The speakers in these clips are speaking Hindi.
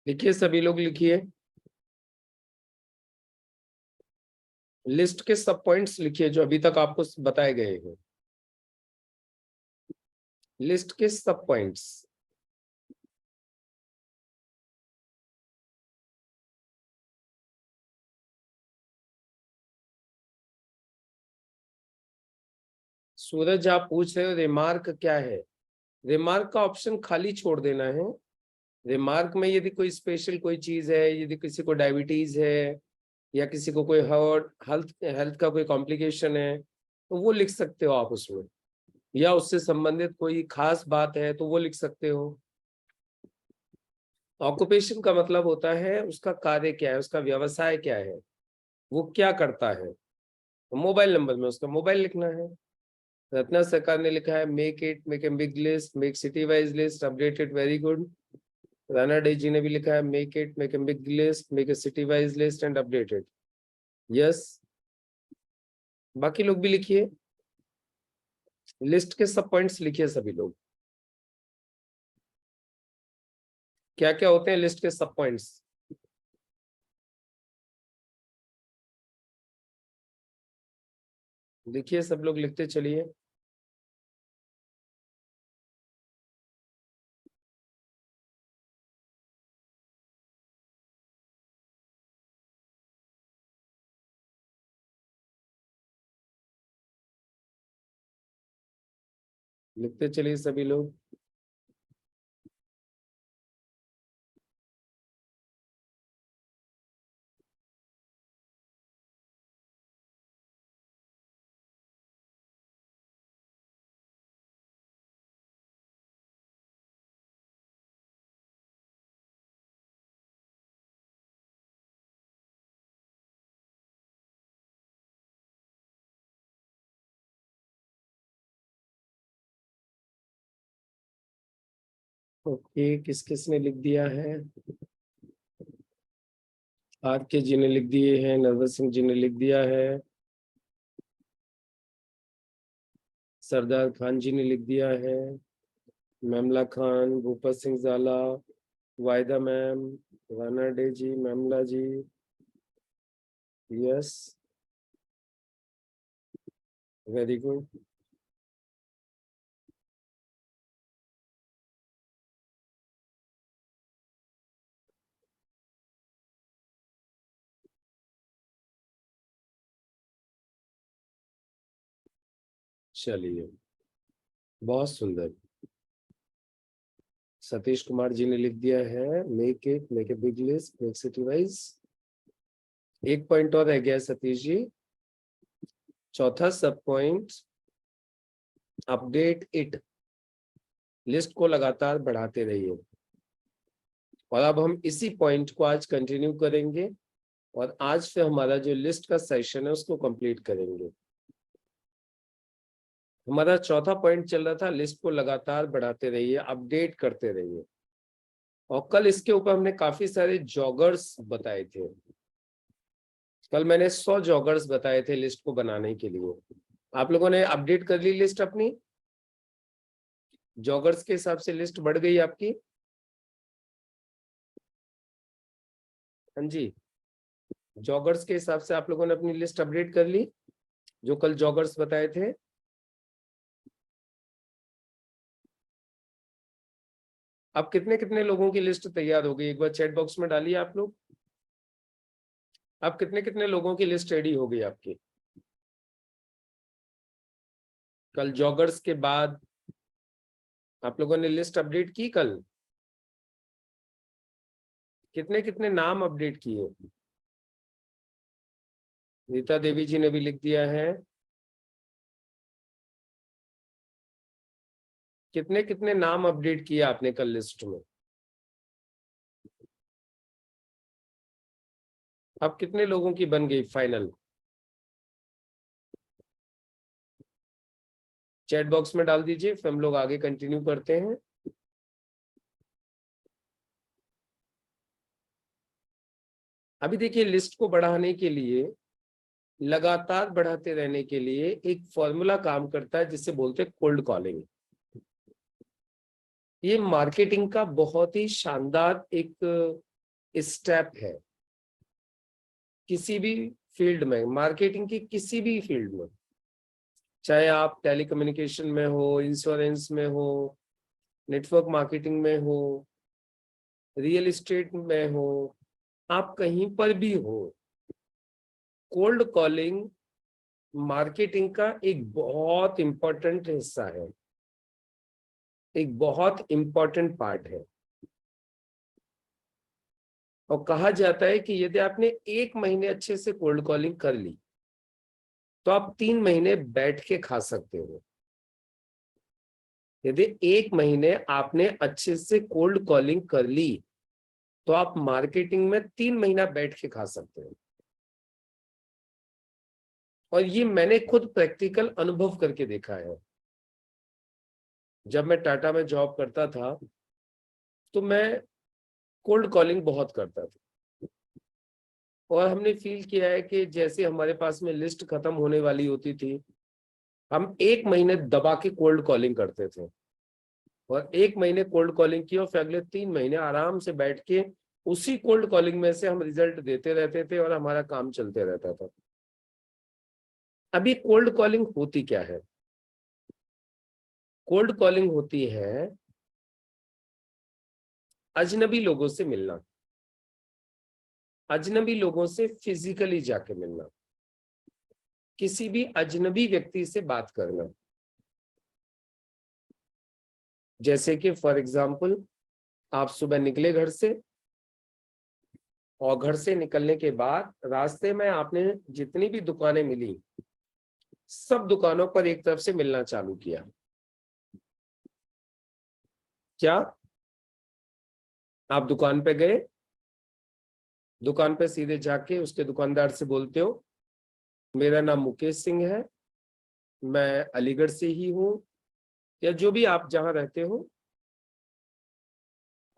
लिखिए सभी लोग, लिखिए। लिस्ट के सब पॉइंट्स लिखिए जो अभी तक आपको बताए गए हैं। लिस्ट के सब पॉइंट्स। सूरज, आप पूछ रहे हो रिमार्क क्या है? रिमार्क का ऑप्शन खाली छोड़ देना है। रिमार्क में यदि कोई स्पेशल कोई चीज है, यदि किसी को डायबिटीज है या किसी को कोई हेल्थ हेल्थ का कोई कॉम्प्लिकेशन है, तो वो लिख सकते हो आप उसमें। या उससे संबंधित कोई खास बात है तो वो लिख सकते हो। ऑक्यूपेशन का मतलब होता है उसका कार्य क्या है, उसका व्यवसाय क्या है, वो क्या करता है। मोबाइल नंबर में उसका मोबाइल लिखना है। रत्ना सरकार ने लिखा है make a big list, make city wise list, updated, very good. Rana De ji ने भी लिखा है make a big list, make a city wise list and updated. Yes. बाकी लोग भी लिखिए। लिस्ट के सब पॉइंट्स लिखिए सभी लोग। क्या क्या होते हैं लिस्ट के सब पॉइंट्स? लिखिए सब लोग, लिखते चलिए। लिखते चलिए सभी लोग। ओके, किस किस ने लिख दिया है? आर के जी ने लिख दिए हैं, नरवत सिंह जी ने लिख दिया है, सरदार खान जी ने लिख दिया है, मैमला खान, भूपत सिंह जाला, वायदा मैम, राना डे जी, मैमला जी। Yes, very good. चलिए, बहुत सुंदर। सतीश कुमार जी ने लिख दिया है make a big list, make city wise. एक पॉइंट और रह गया है सतीश जी। चौथा सब पॉइंट, अपडेट इट। लिस्ट को लगातार बढ़ाते रहिए। और अब हम इसी पॉइंट को आज कंटिन्यू करेंगे और आज से हमारा जो लिस्ट का सेशन है उसको कंप्लीट करेंगे। हमारा चौथा पॉइंट चल रहा था लिस्ट को लगातार बढ़ाते रहिए, अपडेट करते रहिए। और कल इसके ऊपर हमने काफी सारे जॉगर्स बताए थे। कल मैंने 100 जॉगर्स बताए थे लिस्ट को बनाने के लिए। आप लोगों ने अपडेट कर ली लिस्ट अपनी? जॉगर्स के हिसाब से लिस्ट बढ़ गई आपकी? हाँ जी, जॉगर्स के हिसाब से आप लोगों ने अपनी लिस्ट अपडेट कर ली जो कल जॉगर्स बताए थे? अब कितने कितने लोगों की लिस्ट तैयार हो गई, एक बार चैट बॉक्स में डालिए आप लोग। अब कितने कितने लोगों की लिस्ट रेडी हो गई आपकी? कल जॉगर्स के बाद आप लोगों ने लिस्ट अपडेट की कल? कितने कितने नाम अपडेट किए? रीता देवी जी ने भी लिख दिया है। कितने कितने नाम अपडेट किए आपने कल लिस्ट में? अब कितने लोगों की बन गई फाइनल? चैट बॉक्स में डाल दीजिए, फिर हम लोग आगे कंटिन्यू करते हैं। अभी देखिए, लिस्ट को बढ़ाने के लिए, लगातार बढ़ाते रहने के लिए एक फॉर्मूला काम करता है जिसे बोलते हैं कोल्ड कॉलिंग। ये मार्केटिंग का बहुत ही शानदार एक स्टेप है किसी भी फील्ड में, मार्केटिंग की किसी भी फील्ड में, चाहे आप टेलीकम्युनिकेशन में हो, इंश्योरेंस में हो, नेटवर्क मार्केटिंग में हो, रियल एस्टेट में हो, आप कहीं पर भी हो, कोल्ड कॉलिंग मार्केटिंग का एक बहुत इंपॉर्टेंट हिस्सा है, एक बहुत इंपॉर्टेंट पार्ट है। और कहा जाता है कि यदि आपने 1 महीने अच्छे से कोल्ड कॉलिंग कर ली तो आप 3 महीने बैठ के खा सकते हो। यदि 1 महीने आपने अच्छे से कोल्ड कॉलिंग कर ली तो आप मार्केटिंग में 3 महीना बैठ के खा सकते हो। और ये मैंने खुद प्रैक्टिकल अनुभव करके देखा है। जब मैं टाटा में जॉब करता था तो मैं कोल्ड कॉलिंग बहुत करता था, और हमने फील किया है कि जैसे हमारे पास में लिस्ट खत्म होने वाली होती थी, हम 1 महीने दबा के कोल्ड कॉलिंग करते थे, और 1 महीने कोल्ड कॉलिंग की और फिर अगले 3 महीने आराम से बैठ के उसी कोल्ड कॉलिंग में से हम रिजल्ट देते रहते थे और हमारा काम चलते रहता था। अभी कोल्ड कॉलिंग होती क्या है? कोल्ड कॉलिंग होती है अजनबी लोगों से मिलना, अजनबी लोगों से फिजिकली जाके मिलना, किसी भी अजनबी व्यक्ति से बात करना। जैसे कि फॉर एग्जाम्पल, आप सुबह निकले घर से, और घर से निकलने के बाद रास्ते में आपने जितनी भी दुकानें मिली, सब दुकानों पर एक तरफ से मिलना चालू किया। क्या आप दुकान पे गए, दुकान पे सीधे जाके उसके दुकानदार से बोलते हो, मेरा नाम मुकेश सिंह है, मैं अलीगढ़ से ही हूँ, या जो भी आप जहाँ रहते हो,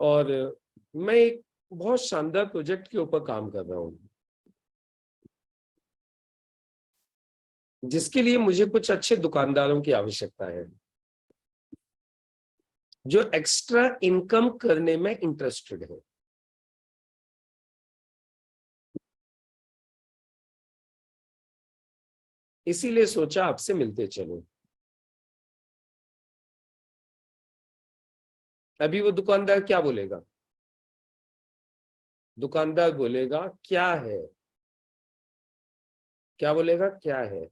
और मैं एक बहुत शानदार प्रोजेक्ट के ऊपर काम कर रहा हूँ, जिसके लिए मुझे कुछ अच्छे दुकानदारों की आवश्यकता है जो एक्स्ट्रा इनकम करने में इंटरेस्टेड है। इसीलिए सोचा आपसे मिलते चलो। अभी वो दुकानदार क्या बोलेगा? दुकानदार बोलेगा क्या है, क्या बोलेगा, क्या है।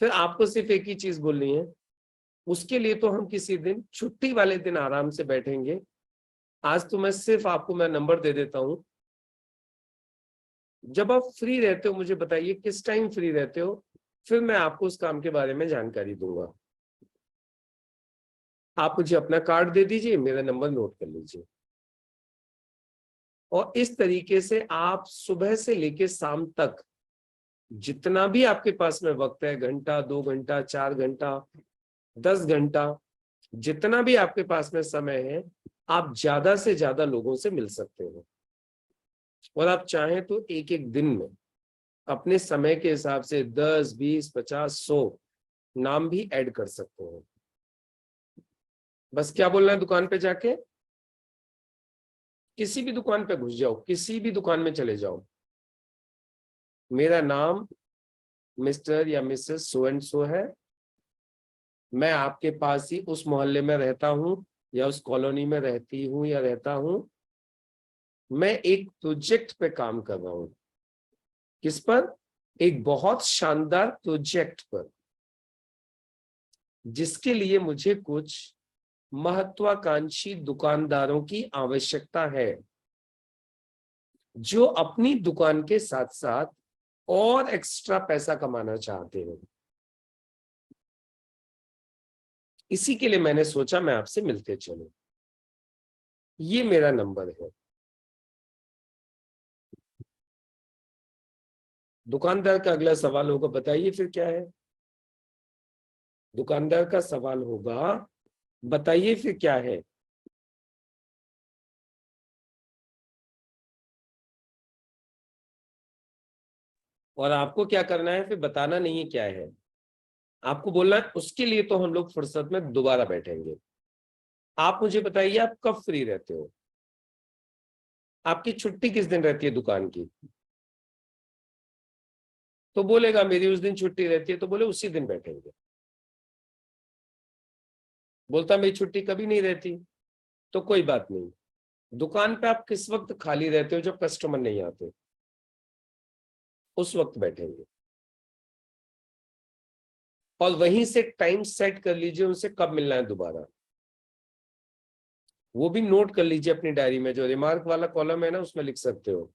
फिर आपको सिर्फ एक ही चीज बोलनी है, उसके लिए तो हम किसी दिन छुट्टी वाले दिन आराम से बैठेंगे। आज तो मैं सिर्फ आपको मैं नंबर दे देता हूं, जब आप फ्री रहते हो मुझे बताइए किस टाइम फ्री रहते हो, फिर मैं आपको उस काम के बारे में जानकारी दूंगा। आप मुझे अपना कार्ड दे दीजिए, मेरा नंबर नोट कर लीजिए, और इस तरीके से आप सुबह से लेके शाम तक जितना भी आपके पास में वक्त है, घंटा, 2 घंटा, 4 घंटा, 10 घंटा, जितना भी आपके पास में समय है, आप ज्यादा से ज्यादा लोगों से मिल सकते हो। और आप चाहें तो एक एक दिन में अपने समय के हिसाब से 10, 20, 50, 100 नाम भी ऐड कर सकते हो। बस क्या बोलना है, दुकान पे जाके किसी भी दुकान पे घुस जाओ, किसी भी दुकान में चले जाओ, मेरा नाम मिस्टर या मिसेस सो एंड सो है, मैं आपके पास ही उस मोहल्ले में रहता हूं, या उस कॉलोनी में रहती हूं या रहता हूं, मैं एक प्रोजेक्ट पे काम कर रहा हूं। किस पर? एक बहुत शानदार प्रोजेक्ट पर, जिसके लिए मुझे कुछ महत्वाकांक्षी दुकानदारों की आवश्यकता है, जो अपनी दुकान के साथ साथ और एक्स्ट्रा पैसा कमाना चाहते हैं। इसी के लिए मैंने सोचा मैं आपसे मिलते चलूं। ये मेरा नंबर है। दुकानदार का अगला सवाल होगा, बताइए फिर क्या है? दुकानदार का सवाल होगा, बताइए फिर क्या है? और आपको क्या करना है, फिर बताना नहीं है क्या है, आपको बोलना है उसके लिए तो हम लोग फुर्सत में दोबारा बैठेंगे। आप मुझे बताइए आप कब फ्री रहते हो? आपकी छुट्टी किस दिन रहती है दुकान की? तो बोलेगा मेरी उस दिन छुट्टी रहती है, तो बोले उसी दिन बैठेंगे। बोलता मेरी छुट्टी कभी नहीं रहती, तो कोई बात नहीं। दुकान पे आप किस वक्त खाली रहते हो? जब कस्टमर नहीं आते, उस वक्त बैठेंगे। और वहीं से टाइम सेट कर लीजिए उनसे कब मिलना है दोबारा। वो भी नोट कर लीजिए अपनी डायरी में, जो रिमार्क वाला कॉलम है ना उसमें लिख सकते हो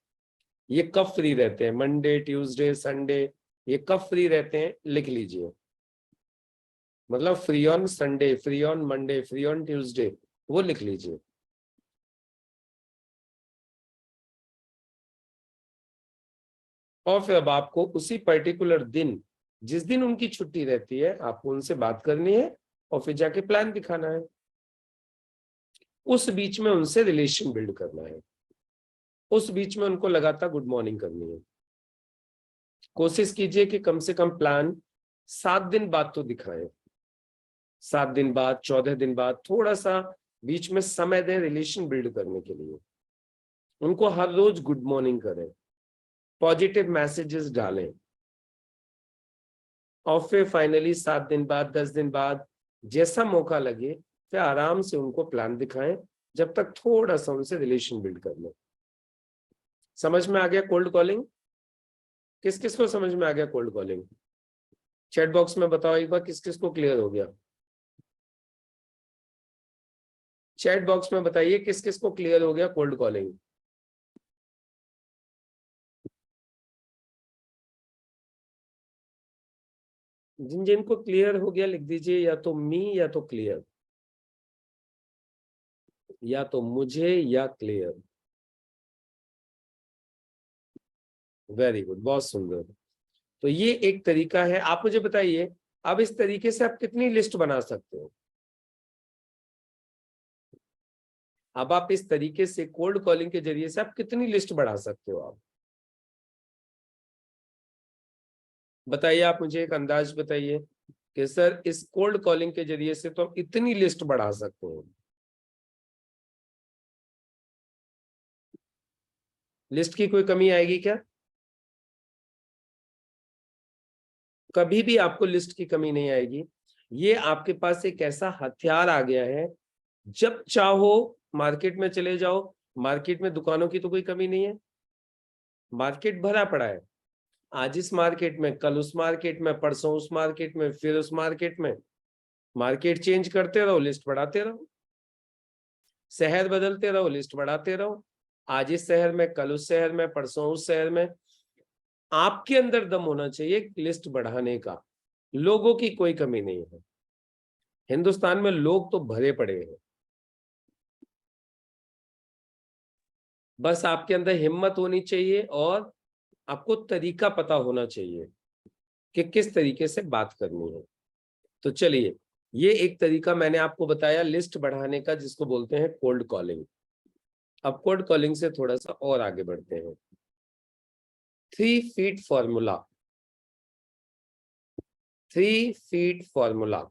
ये कब फ्री रहते हैं, मंडे, ट्यूसडे, संडे, ये कब फ्री रहते हैं लिख लीजिए। मतलब free on Sunday, free on Monday, free on Tuesday, वो लिख लीजिए। और फिर अब आपको उसी पर्टिकुलर दिन, जिस दिन उनकी छुट्टी रहती है, आपको उनसे बात करनी है और फिर जाके प्लान दिखाना है। उस बीच में उनसे रिलेशन बिल्ड करना है, उस बीच में उनको लगातार गुड मॉर्निंग करनी है। कोशिश कीजिए कि कम से कम प्लान 7 दिन बाद तो दिखाएं। 7 दिन बाद, 14 दिन बाद, थोड़ा सा बीच में समय दें रिलेशन बिल्ड करने के लिए। उनको हर रोज गुड मॉर्निंग करें, पॉजिटिव मैसेजेस डालें। और फिर फाइनली 7 दिन बाद, 10 दिन बाद, जैसा मौका लगे फिर आराम से उनको प्लान दिखाएं, जब तक थोड़ा सा उनसे रिलेशन बिल्ड कर लें। समझ में आ गया कोल्ड कॉलिंग? किस किस को समझ में आ गया कोल्ड कॉलिंग? चैट बॉक्स में बताओ एक बार किस किस को क्लियर हो गया। चैट बॉक्स में बताइए किस किस को क्लियर हो गया कोल्ड कॉलिंग। जिन जिनको क्लियर हो गया लिख दीजिए या तो मी या तो क्लियर, या तो मुझे या क्लियर। वेरी गुड, बहुत सुंदर। तो ये एक तरीका है। आप मुझे बताइए अब इस तरीके से आप कितनी लिस्ट बना सकते हो? अब आप इस तरीके से कोल्ड कॉलिंग के जरिए से आप कितनी लिस्ट बढ़ा सकते हो? आप बताइए, आप मुझे एक अंदाज बताइए कि सर इस कोल्ड कॉलिंग के जरिए से तो हम इतनी लिस्ट बढ़ा सकते हैं। लिस्ट की कोई कमी आएगी क्या? कभी भी आपको लिस्ट की कमी नहीं आएगी। ये आपके पास एक ऐसा हथियार आ गया है, जब चाहो मार्केट में चले जाओ, मार्केट में दुकानों की तो कोई कमी नहीं है, मार्केट भरा पड़ा है। आज इस मार्केट में, कल उस मार्केट में, परसों उस मार्केट में, फिर उस मार्केट में। मार्केट चेंज करते रहो, लिस्ट बढ़ाते रहो। शहर बदलते रहो, लिस्ट बढ़ाते रहो। आज इस शहर में, कल उस शहर में, परसों उस शहर में। आपके अंदर दम होना चाहिए लिस्ट बढ़ाने का। लोगों की कोई कमी नहीं है, हिंदुस्तान में लोग तो भरे पड़े हैं। बस आपके अंदर हिम्मत होनी चाहिए और आपको तरीका पता होना चाहिए कि किस तरीके से बात करनी है। तो चलिए, ये एक तरीका मैंने आपको बताया लिस्ट बढ़ाने का, जिसको बोलते हैं कोल्ड कॉलिंग। अब कोल्ड कॉलिंग से थोड़ा सा और आगे बढ़ते हैं। 3 फीट फॉर्मूला। 3 फीट फॉर्मूला,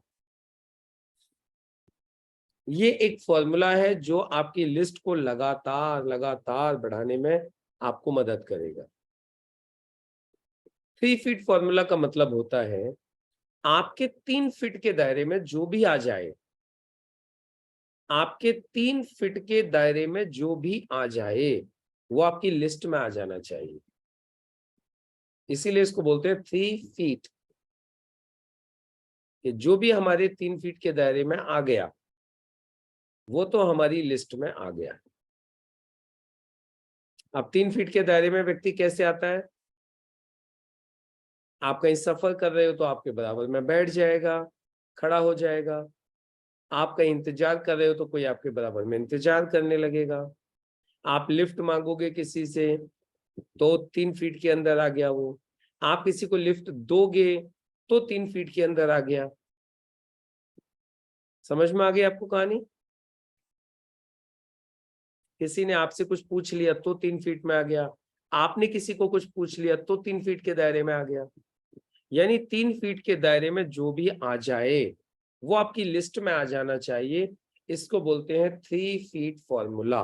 ये एक फॉर्मूला है जो आपकी लिस्ट को लगातार लगातार बढ़ाने में आपको मदद करेगा। 3 फीट फॉर्मूला का मतलब होता है आपके 3 फीट के दायरे में जो भी आ जाए, आपके 3 फीट के दायरे में जो भी आ जाए वो आपकी लिस्ट में आ जाना चाहिए। इसीलिए इसको बोलते हैं 3 फीट, कि जो भी हमारे 3 फीट के दायरे में आ गया वो तो हमारी लिस्ट में आ गया। अब 3 फीट के दायरे में व्यक्ति कैसे आता है? आप कहीं सफर कर रहे हो तो आपके बराबर में बैठ जाएगा, खड़ा हो जाएगा। आप कहीं इंतजार कर रहे हो तो कोई आपके बराबर में इंतजार करने लगेगा। आप लिफ्ट मांगोगे किसी से तो 3 फीट के अंदर आ गया वो। आप किसी को लिफ्ट दोगे तो 3 फीट के अंदर आ गया। समझ में आ गई आपको कहानी? किसी ने आपसे कुछ पूछ लिया तो 3 फीट में आ गया। आपने किसी को कुछ पूछ लिया तो 3 फीट के दायरे में आ गया। यानी 3 फीट के दायरे में जो भी आ जाए वो आपकी लिस्ट में आ जाना चाहिए। इसको बोलते हैं 3 फीट फॉर्मूला।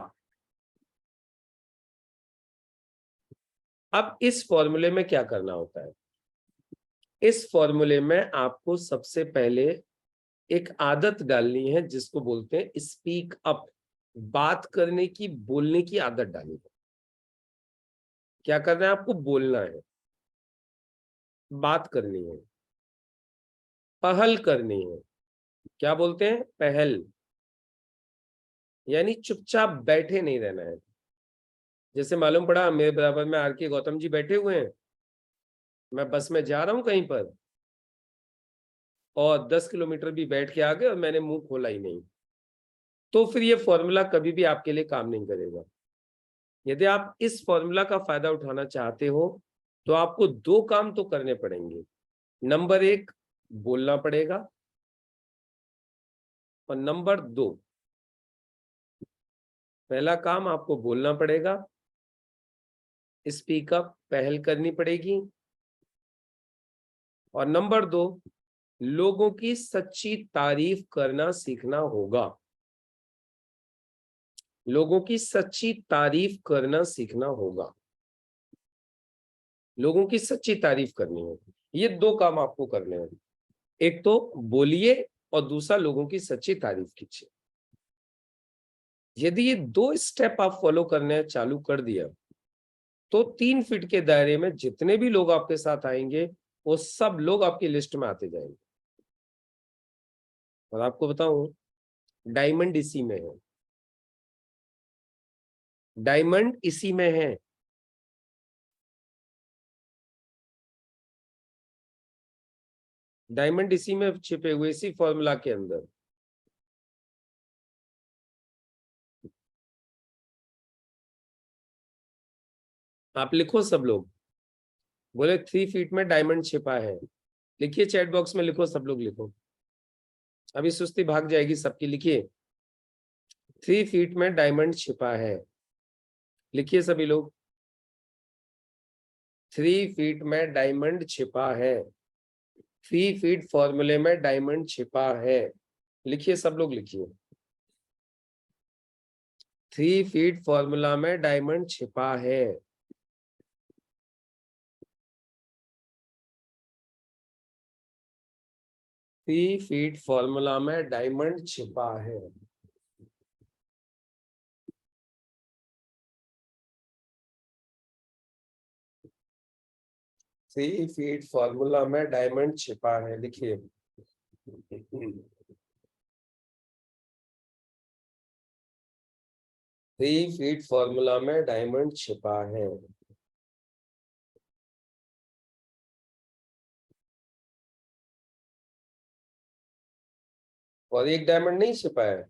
अब इस फॉर्मूले में क्या करना होता है, इस फॉर्मूले में आपको सबसे पहले एक आदत डालनी है जिसको बोलते हैं स्पीक अप, बात करने की, बोलने की आदत डालनी है। क्या करना है, आपको बोलना है, बात करनी है, पहल करनी है। क्या बोलते हैं, पहल, यानी चुपचाप बैठे नहीं रहना है। जैसे मालूम पड़ा मेरे बराबर में आर के गौतम जी बैठे हुए हैं, मैं बस में जा रहा हूं कहीं पर और 10 किलोमीटर भी बैठ के आ गए और मैंने मुंह खोला ही नहीं, तो फिर ये फॉर्मूला कभी भी आपके लिए काम नहीं करेगा। यदि आप इस फॉर्मूला का फायदा उठाना चाहते हो तो आपको दो काम तो करने पड़ेंगे। नंबर एक, बोलना पड़ेगा, और नंबर दो, पहला काम आपको बोलना पड़ेगा, स्पीक अप, पहल करनी पड़ेगी, और नंबर दो, लोगों की सच्ची तारीफ करना सीखना होगा। लोगों की सच्ची तारीफ करना सीखना होगा, लोगों की सच्ची तारीफ करनी होगी। ये दो काम आपको करने हैं, एक तो बोलिए और दूसरा लोगों की सच्ची तारीफ कीजिए। यदि ये दो स्टेप आप फॉलो करने चालू कर दिया तो 3 फीट के दायरे में जितने भी लोग आपके साथ आएंगे वो सब लोग आपकी लिस्ट में आते जाएंगे। और आपको बताऊं, डायमंड इसी में है, डायमंड इसी में है। डायमंड इसी में छिपे हुए, इसी फॉर्मूला के अंदर। आप लिखो सब लोग, बोले 3 फीट में डायमंड छिपा है। लिखिए, चैट बॉक्स में लिखो, सब लोग लिखो, अभी सुस्ती भाग जाएगी सबकी। लिखिए, 3 फीट में डायमंड छिपा है। लिखिए सभी लोग, 3 फीट में डायमंड छिपा है। 3 फीट फॉर्मूले में डायमंड छिपा है। लिखिए सब लोग, लिखिए, 3 फीट फॉर्मूला में डायमंड छिपा है। 3 फीट फॉर्मूला में डायमंड छिपा है। थ्री फीट फॉर्मूला में डायमंड छिपा है। लिखिए, 3 फीट फॉर्मूला में डायमंड छिपा है। और एक डायमंड नहीं छिपा है,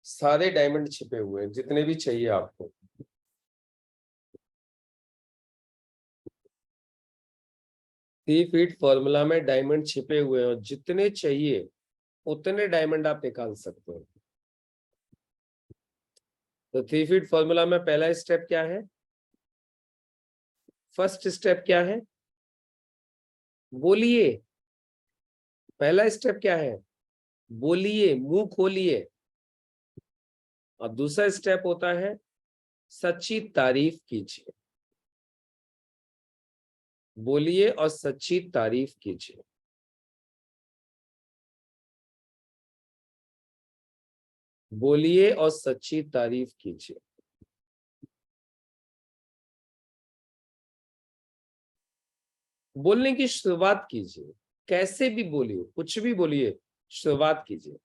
सारे डायमंड छिपे हुए हैं जितने भी चाहिए आपको। 3 फीट फॉर्मूला में डायमंड छिपे हुए हैं और जितने चाहिए उतने डायमंड आप निकाल सकते हो। तो 3 फीट फॉर्मूला में पहला स्टेप क्या है, फर्स्ट स्टेप क्या है, बोलिए। पहला स्टेप क्या है, बोलिए, मुंह खोलिए। और दूसरा स्टेप होता है सच्ची तारीफ कीजिए। बोलिए और सच्ची तारीफ कीजिए। बोलिए और सच्ची तारीफ कीजिए। बोलने की शुरुआत कीजिए, कैसे भी बोलिए, कुछ भी बोलिए, शुरुआत कीजिए।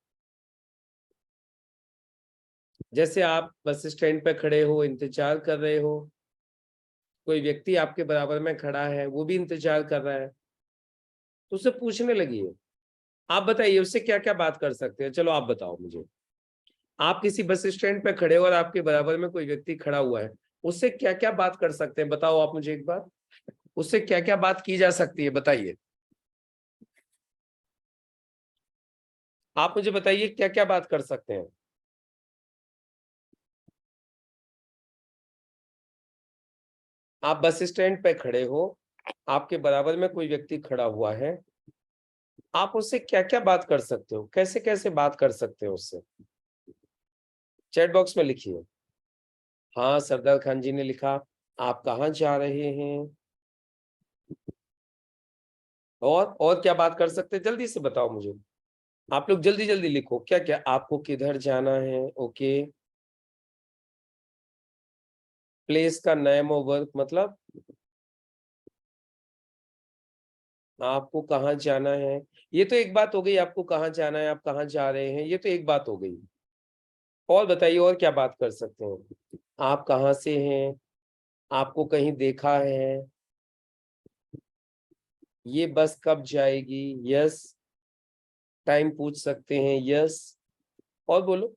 जैसे आप बस स्टैंड पे खड़े हो, इंतजार कर रहे हो, कोई व्यक्ति आपके बराबर में खड़ा है, वो भी इंतजार कर रहा है, तो उससे पूछने लगिए, आप बताइए उससे क्या क्या बात कर सकते हैं। चलो आप बताओ मुझे, आप किसी बस स्टैंड पे खड़े हो और आपके बराबर में कोई व्यक्ति खड़ा हुआ है, उससे क्या क्या बात कर सकते हैं, बताओ आप मुझे एक बार। उससे क्या क्या बात की जा सकती है, बताइए। आप मुझे बताइए क्या क्या बात कर सकते हैं। आप बस स्टैंड पे खड़े हो, आपके बराबर में कोई व्यक्ति खड़ा हुआ है, आप उससे क्या क्या बात कर सकते हो, कैसे कैसे बात कर सकते हो उससे, चैट बॉक्स में लिखिए। हाँ, सरदार खान जी ने लिखा, आप कहाँ जा रहे हैं? और क्या बात कर सकते हैं, जल्दी से बताओ मुझे। आप लोग जल्दी जल्दी लिखो, क्या क्या आपको किधर जाना है। ओके, प्लेस का नेम और वर्क मतलब आपको कहाँ जाना है। ये तो एक बात हो गई, आपको कहाँ जाना है, आप कहाँ जा रहे हैं, ये तो एक बात हो गई। और बताइए, और क्या बात कर सकते हैं। आप कहाँ से हैं, आपको कहीं देखा है, ये बस कब जाएगी, यस। टाइम पूछ सकते हैं, यस। और बोलो,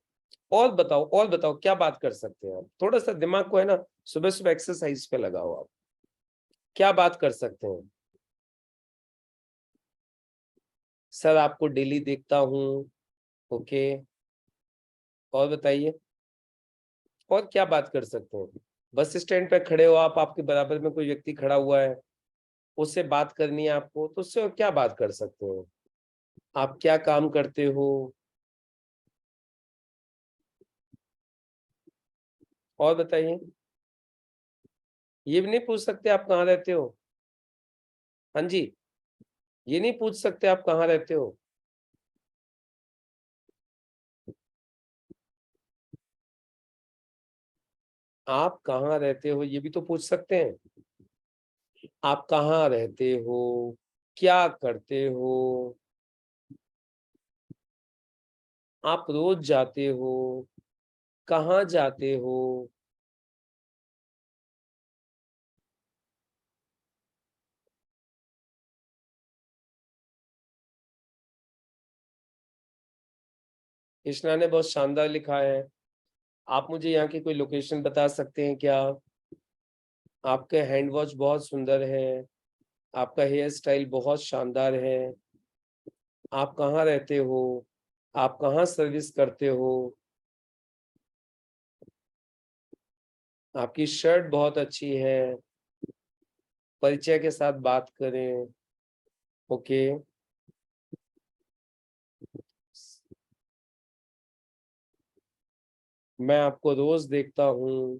और बताओ क्या बात कर सकते हैं आप। थोड़ा सा दिमाग को है ना, सुबह सुबह एक्सरसाइज पे लगाओ आप। क्या बात कर सकते हैं। सर आपको डेली देखता हूँ। ओके, और बताइए, और क्या बात कर सकते हैं। बस स्टैंड पे खड़े हो आप, आपके बराबर में कोई व्यक्ति खड़ा हुआ है, उससे बात करनी है आपको, तो उससे और क्या बात कर सकते हो। आप क्या काम करते हो, और बताइए। ये भी नहीं पूछ सकते आप कहाँ रहते हो। हाँ जी, ये नहीं पूछ सकते आप कहाँ रहते हो। आप कहाँ रहते हो, ये भी तो पूछ सकते हैं। आप कहाँ रहते हो, क्या करते हो, आप रोज जाते हो, कहाँ जाते हो। कृष्णा ने बहुत शानदार लिखा है। आप मुझे यहाँ की कोई लोकेशन बता सकते हैं क्या। आपके हैंड वॉच बहुत सुंदर है, आपका हेयर स्टाइल बहुत शानदार है। आप कहाँ रहते हो, आप कहाँ सर्विस करते हो, आपकी शर्ट बहुत अच्छी है। परिचय के साथ बात करें। ओके, मैं आपको रोज देखता हूँ।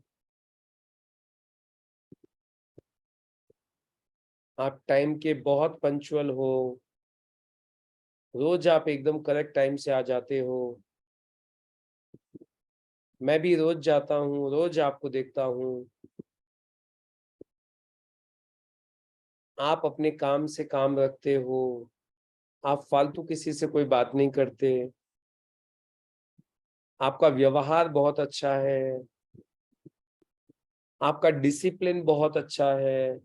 आप टाइम के बहुत पंक्चुअल हो, रोज आप एकदम करेक्ट टाइम से आ जाते हो। मैं भी रोज जाता हूँ, रोज आपको देखता हूँ। आप अपने काम से काम रखते हो, आप फालतू किसी से कोई बात नहीं करते। आपका व्यवहार बहुत अच्छा है, आपका डिसिप्लिन बहुत अच्छा है।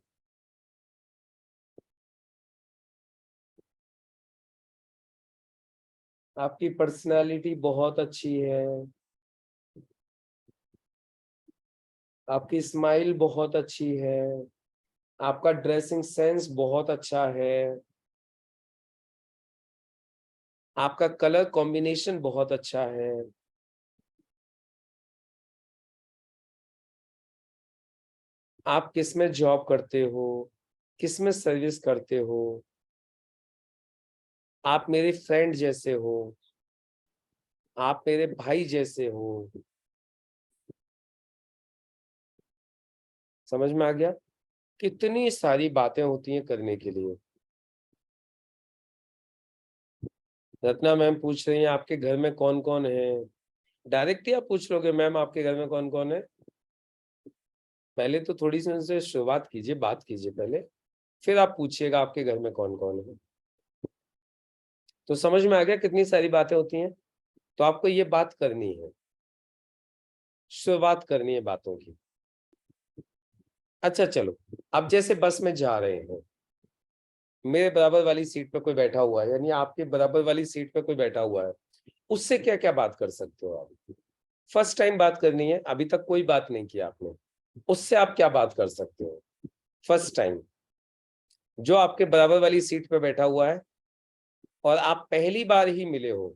आपकी पर्सनालिटी बहुत अच्छी है, आपकी स्माइल बहुत अच्छी है, आपका ड्रेसिंग सेंस बहुत अच्छा है, आपका कलर कॉम्बिनेशन बहुत अच्छा है। आप किस में जॉब करते हो, किस में सर्विस करते हो। आप मेरे फ्रेंड जैसे हो, आप मेरे भाई जैसे हो। समझ में आ गया। कितनी सारी बातें होती हैं करने के लिए। रत्ना मैम पूछ रही हैं आपके घर में कौन कौन है। डायरेक्ट ही आप पूछ लोगे मैम आपके घर में कौन कौन है। पहले तो थोड़ी सी उनसे शुरुआत कीजिए, बात कीजिए पहले, फिर आप पूछिएगा आपके घर में कौन कौन है। तो समझ में आ गया कितनी सारी बातें होती हैं। तो आपको ये बात करनी है, शुरुआत करनी है बातों की। अच्छा चलो, अब जैसे बस में जा रहे हैं, मेरे बराबर वाली सीट पे कोई बैठा हुआ है, यानी आपके बराबर वाली सीट पे कोई बैठा हुआ है, उससे क्या क्या बात कर सकते हो आप। फर्स्ट टाइम बात करनी है, अभी तक कोई बात नहीं की आपने, उससे आप क्या बात कर सकते हो। फर्स्ट टाइम, जो आपके बराबर वाली सीट पे बैठा हुआ है और आप पहली बार ही मिले हो,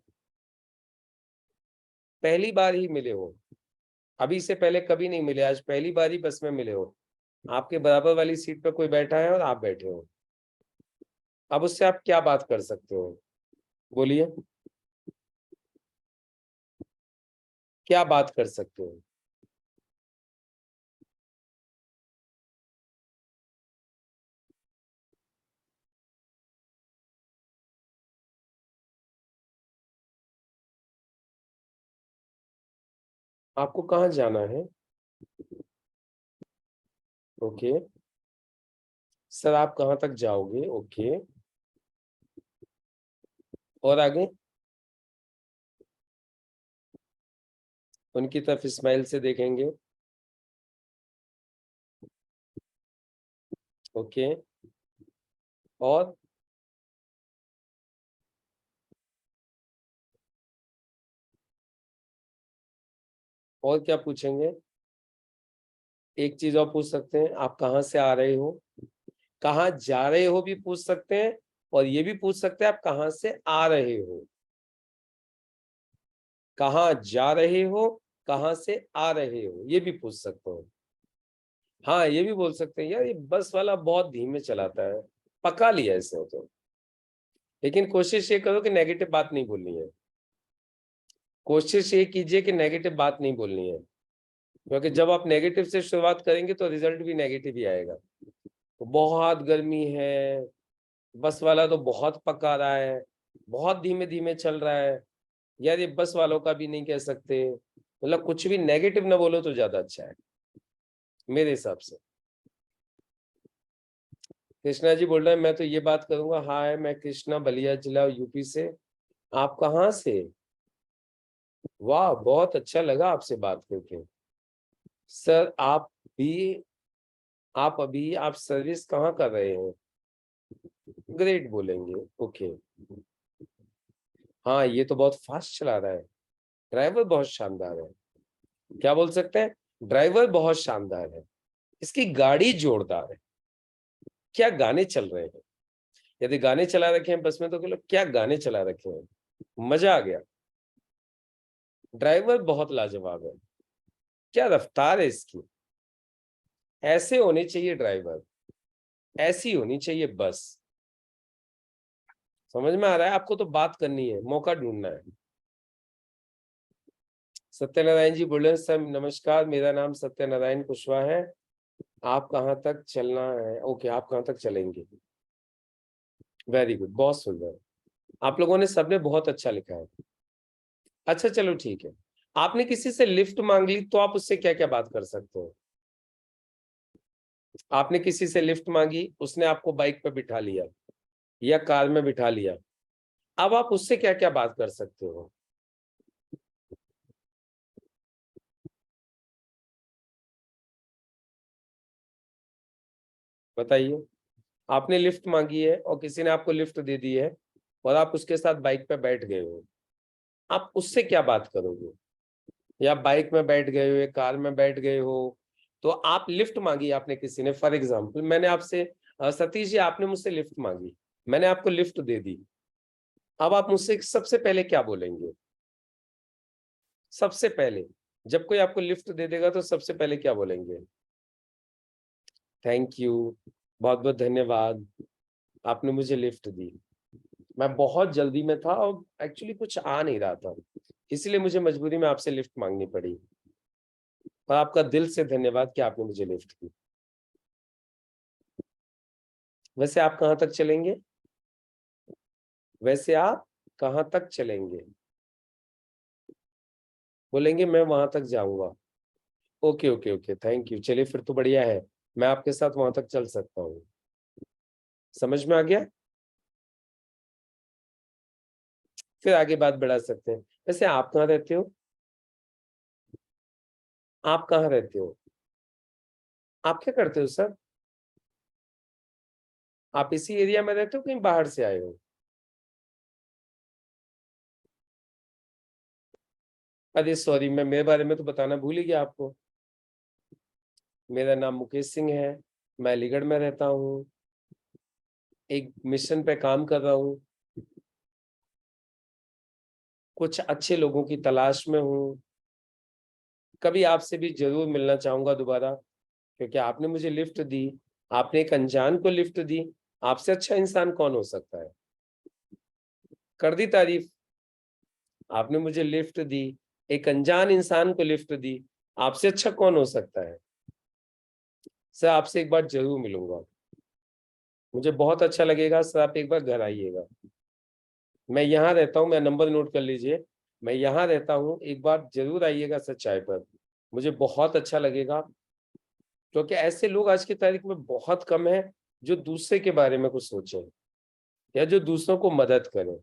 पहली बार ही मिले हो, अभी से पहले कभी नहीं मिले, आज पहली बार ही बस में मिले हो। आपके बराबर वाली सीट पे कोई बैठा है और आप बैठे हो। अब उससे आप क्या बात कर सकते हो, बोलिए, क्या बात कर सकते हो। आपको कहाँ जाना है? ओके सर, आप कहाँ तक जाओगे? ओके, और आगे? उनकी तरफ स्माइल से देखेंगे। ओके, और क्या पूछेंगे? एक चीज और पूछ सकते हैं, आप कहाँ से आ रहे हो? कहाँ जा रहे हो भी पूछ सकते हैं, और ये भी पूछ सकते हैं आप कहाँ से आ रहे हो। कहाँ जा रहे हो, कहाँ से आ रहे हो, ये भी पूछ सकते हो। हाँ, ये भी बोल सकते हैं यार ये बस वाला बहुत धीमे चलाता है, पका लिया इसने तो। लेकिन कोशिश ये करो कि नेगेटिव बात नहीं बोलनी है। कोशिश ये कीजिए कि नेगेटिव बात नहीं बोलनी है, क्योंकि जब आप नेगेटिव से शुरुआत करेंगे तो रिजल्ट भी नेगेटिव ही आएगा। तो बहुत गर्मी है, बस वाला तो बहुत पका रहा है, बहुत धीमे धीमे चल रहा है, यार ये बस वालों का भी नहीं कह सकते। मतलब कुछ भी नेगेटिव ना बोलो तो ज्यादा अच्छा है मेरे हिसाब से। कृष्णा जी बोल रहे हैं मैं तो ये बात करूंगा, हाय मैं कृष्णा, बलिया जिला यूपी से। आप कहाँ से? वाह, बहुत अच्छा लगा आपसे बात करके। सर भी आप सर्विस कहाँ कर रहे हैं? ग्रेट बोलेंगे। ओके, हाँ ये तो बहुत फास्ट चला रहा है, ड्राइवर बहुत शानदार है। क्या बोल सकते हैं? ड्राइवर बहुत शानदार है, इसकी गाड़ी जोरदार है। क्या गाने चल रहे हैं! यदि गाने चला रखे हैं बस में तो क्या गाने चला रखे हैं, मजा आ गया। ड्राइवर बहुत लाजवाब है, क्या रफ्तार है इसकी! ऐसे होने चाहिए ड्राइवर, ऐसी होनी चाहिए बस। समझ में आ रहा है आपको? तो बात करनी है, मौका ढूंढना है। सत्यनारायण जी बोले सर नमस्कार, मेरा नाम सत्यनारायण कुशवाहा है। आप कहाँ तक चलना है? ओके, आप कहाँ तक चलेंगे? वेरी गुड, बहुत सुंदर। आप लोगों ने सबने बहुत अच्छा लिखा है। अच्छा चलो ठीक है। आपने किसी से लिफ्ट मांग ली तो आप उससे क्या क्या बात कर सकते हो? आपने किसी से लिफ्ट मांगी, उसने आपको बाइक पे बिठा लिया या कार में बिठा लिया, अब आप उससे क्या क्या बात कर सकते हो? बताइए। आपने लिफ्ट मांगी है और किसी ने आपको लिफ्ट दे दी है, और आप उसके साथ बाइक पे बैठ गए हो, आप उससे क्या बात करोगे? या बाइक में बैठ गए हो या कार में बैठ गए हो, तो आप लिफ्ट मांगी आपने किसी ने, फॉर एग्जाम्पल मैंने आपसे सतीश जी आपने मुझसे लिफ्ट मांगी, मैंने आपको लिफ्ट दे दी, अब आप मुझसे सबसे पहले क्या बोलेंगे? सबसे पहले जब कोई आपको लिफ्ट दे देगा तो सबसे पहले क्या बोलेंगे? थैंक यू, बहुत बहुत धन्यवाद, आपने मुझे लिफ्ट दी। मैं बहुत जल्दी में था और एक्चुअली कुछ आ नहीं रहा था, इसलिए मुझे मजबूरी में आपसे लिफ्ट मांगनी पड़ी, और आपका दिल से धन्यवाद कि आपने मुझे लिफ्ट दी। वैसे आप कहाँ तक चलेंगे? वैसे आप कहाँ तक चलेंगे? बोलेंगे मैं वहां तक जाऊंगा। Okay okay okay, thank you, चलिए फिर तो बढ़िया है, मैं आपके साथ वहां तक चल सकता हूँ। समझ में आ गया? फिर आगे बात बढ़ा सकते हैं। वैसे आप कहाँ रहते हो? आप कहाँ रहते हो? आप क्या करते हो सर? आप इसी एरिया में रहते हो, कहीं बाहर से आए हो? अरे सॉरी, मैं मेरे बारे में तो बताना भूल ही गया आपको। मेरा नाम मुकेश सिंह है, मैं अलीगढ़ में रहता हूँ, एक मिशन पे काम कर रहा हूँ, कुछ अच्छे लोगों की तलाश में हूँ। कभी आपसे भी जरूर मिलना चाहूंगा दोबारा, क्योंकि आपने मुझे लिफ्ट दी, आपने एक अनजान को लिफ्ट दी, आपसे अच्छा इंसान कौन हो सकता है? कर दी तारीफ। आपने मुझे लिफ्ट दी, एक अनजान इंसान को लिफ्ट दी, आपसे अच्छा कौन हो सकता है? सर आपसे एक बार जरूर मिलूंगा, मुझे बहुत अच्छा लगेगा सर, आप एक बार घर आइएगा। मैं यहाँ रहता हूँ, मैं नंबर नोट कर लीजिए, मैं यहाँ रहता हूँ, एक बार जरूर आइएगा सर चाय पर, मुझे बहुत अच्छा लगेगा, क्योंकि ऐसे लोग आज की तारीख में बहुत कम है जो दूसरे के बारे में कुछ सोचें या जो दूसरों को मदद करें।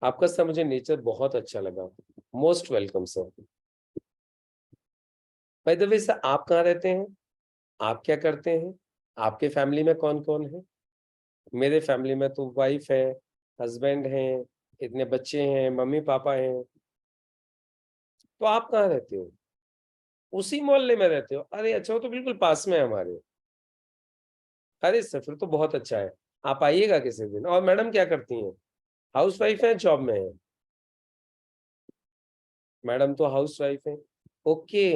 आपका सर मुझे नेचर बहुत अच्छा लगा। Most welcome sir. By the way sir, आप कहाँ रहते हैं, आप क्या करते हैं, आपके फैमिली में कौन कौन है? मेरे फैमिली में तो वाइफ है, हस्बैंड हैं, इतने बच्चे हैं, मम्मी पापा हैं। तो आप कहाँ रहते हो? उसी मोहल्ले में रहते हो? अरे अच्छा, वो तो बिल्कुल पास में है हमारे। अरे सर फिर तो बहुत अच्छा है, आप आइएगा किसी दिन। और मैडम क्या करती हैं, हाउस वाइफ है, जॉब में है? मैडम तो हाउस वाइफ है। ओके,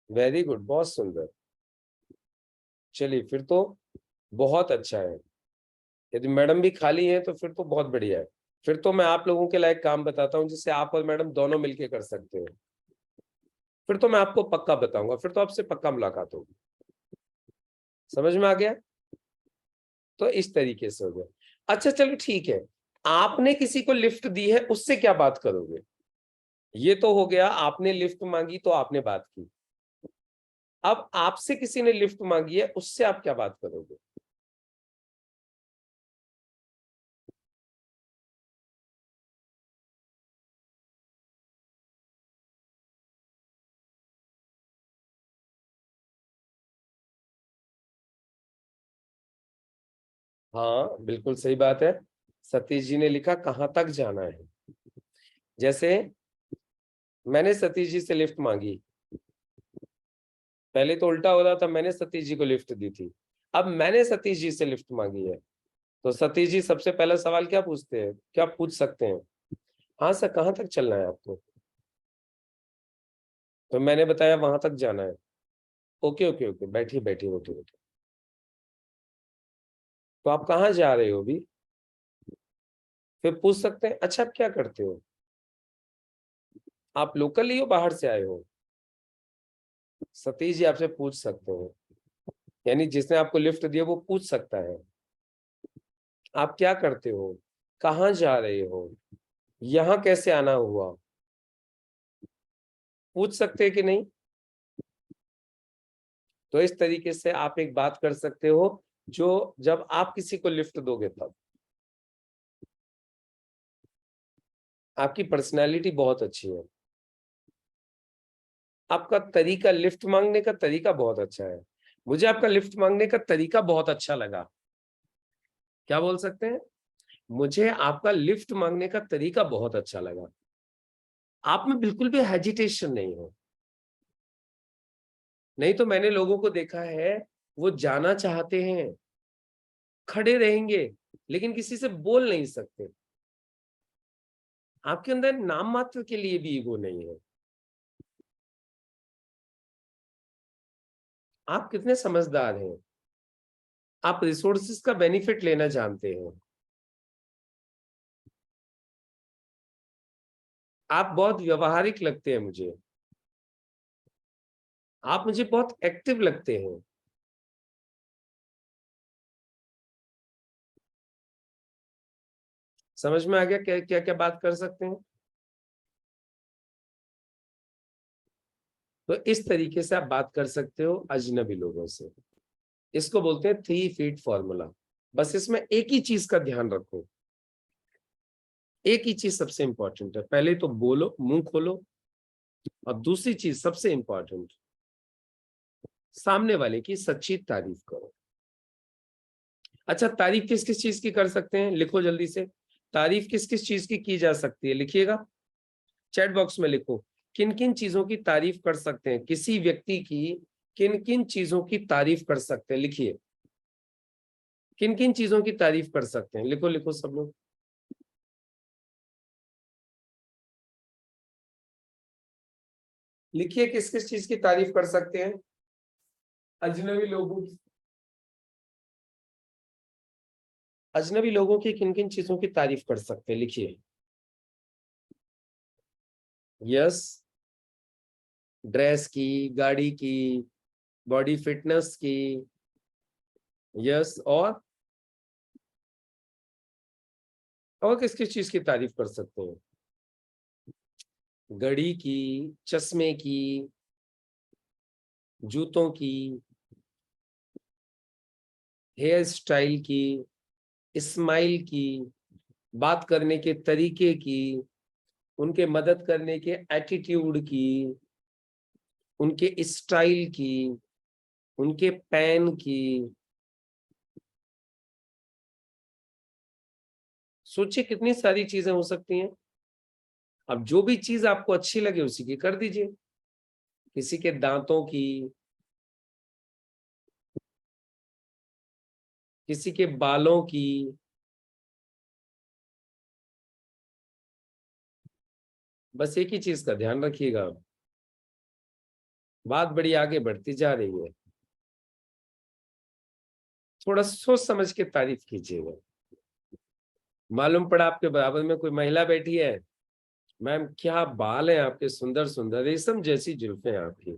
वेरी गुड, बहुत सुंदर। चलिए फिर तो बहुत अच्छा है। यदि मैडम भी खाली है तो फिर तो बहुत बढ़िया है। फिर तो मैं आप लोगों के लायक काम बताता हूँ जिससे आप और मैडम दोनों मिलके कर सकते हो। फिर तो मैं आपको पक्का बताऊंगा, फिर तो आपसे पक्का मुलाकात होगी। समझ में आ गया? तो इस तरीके से हो गया। अच्छा चलो ठीक है, आपने किसी को लिफ्ट दी है, उससे क्या बात करोगे? ये तो हो गया, आपने लिफ्ट मांगी तो आपने बात की। अब आपसे किसी ने लिफ्ट मांगी है, उससे आप क्या बात करोगे? हाँ बिल्कुल सही बात है। सतीश जी ने लिखा कहाँ तक जाना है। जैसे मैंने सतीश जी से लिफ्ट मांगी, पहले तो उल्टा हो रहा था, मैंने सतीश जी को लिफ्ट दी थी। अब मैंने सतीश जी से लिफ्ट मांगी है, तो सतीश जी सबसे पहला सवाल क्या पूछते हैं, क्या पूछ सकते हैं? हाँ सर, कहाँ तक चलना है आपको? तो मैंने बताया वहां तक जाना है। ओके ओके ओके, बैठिए बैठिए बैठिए बैठिए। तो आप कहाँ जा रहे हो अभी? फिर पूछ सकते हैं अच्छा आप क्या करते हो, आप लोकल ही हो बाहर से आए हो? सतीश जी आपसे पूछ सकते हैं, यानी जिसने आपको लिफ्ट दिया वो पूछ सकता है आप क्या करते हो, कहाँ जा रहे हो, यहाँ कैसे आना हुआ। पूछ सकते हैं कि नहीं? तो इस तरीके से आप एक बात कर सकते हो, जो जब आप किसी को लिफ्ट दोगे तब। आपकी पर्सनैलिटी बहुत अच्छी है, आपका तरीका, लिफ्ट मांगने का तरीका बहुत अच्छा है। मुझे आपका लिफ्ट मांगने का तरीका बहुत अच्छा लगा। क्या बोल सकते हैं? मुझे आपका लिफ्ट मांगने का तरीका बहुत अच्छा लगा। आप में बिल्कुल भी हेजिटेशन नहीं है। नहीं तो मैंने लोगों को देखा है, वो जाना चाहते हैं, खड़े रहेंगे, लेकिन किसी से बोल नहीं सकते। आपके अंदर नाम मात्र के लिए भी ईगो नहीं है। आप कितने समझदार हैं, आप रिसोर्सेज का बेनिफिट लेना जानते हैं। आप बहुत व्यवहारिक लगते हैं मुझे, आप मुझे बहुत एक्टिव लगते हैं। समझ में आ गया क्या क्या क्या बात कर सकते हैं? तो इस तरीके से आप बात कर सकते हो अजनबी लोगों से। इसको बोलते हैं 3 फीट फॉर्मूला। बस इसमें एक ही चीज का ध्यान रखो, एक ही चीज सबसे इंपॉर्टेंट है। पहले तो बोलो, मुंह खोलो, और दूसरी चीज सबसे इंपॉर्टेंट, सामने वाले की सच्ची तारीफ करो। अच्छा, तारीफ किस किस चीज की कर सकते हैं, लिखो जल्दी से। तारीफ किस किस चीज की जा सकती है, लिखिएगा, चैट बॉक्स में लिखो। किन किन चीजों की तारीफ कर सकते हैं, किसी व्यक्ति की किन किन चीजों की तारीफ कर सकते हैं, लिखिए। किन किन चीजों की तारीफ कर सकते हैं, लिखो लिखो सब लोग। लिखिए किस किस चीज की तारीफ कर सकते हैं अजनबी लोगों की। अजनबी लोगों की किन किन चीजों की तारीफ कर सकते हैं, लिखिए। यस, ड्रेस की, गाड़ी की, बॉडी फिटनेस की। यस, और और किस किस चीज की तारीफ कर सकते हैं? घड़ी की, चश्मे की, जूतों की, हेयर स्टाइल की, स्माइल की, बात करने के तरीके की, उनके मदद करने के एटीट्यूड की, उनके स्टाइल की, उनके पेन की। सोचिए कितनी सारी चीजें हो सकती हैं। अब जो भी चीज आपको अच्छी लगे उसी की कर दीजिए। किसी के दांतों की, किसी के बालों की। बस एक ही चीज का ध्यान रखिएगा, बात बड़ी आगे बढ़ती जा रही है, थोड़ा सोच समझ के तारीफ कीजिएगा। मालूम पड़ा आपके बराबर में कोई महिला बैठी है, मैम क्या बाल हैं आपके, सुंदर सुंदर, रेशम जैसी जुल्फें आपकी।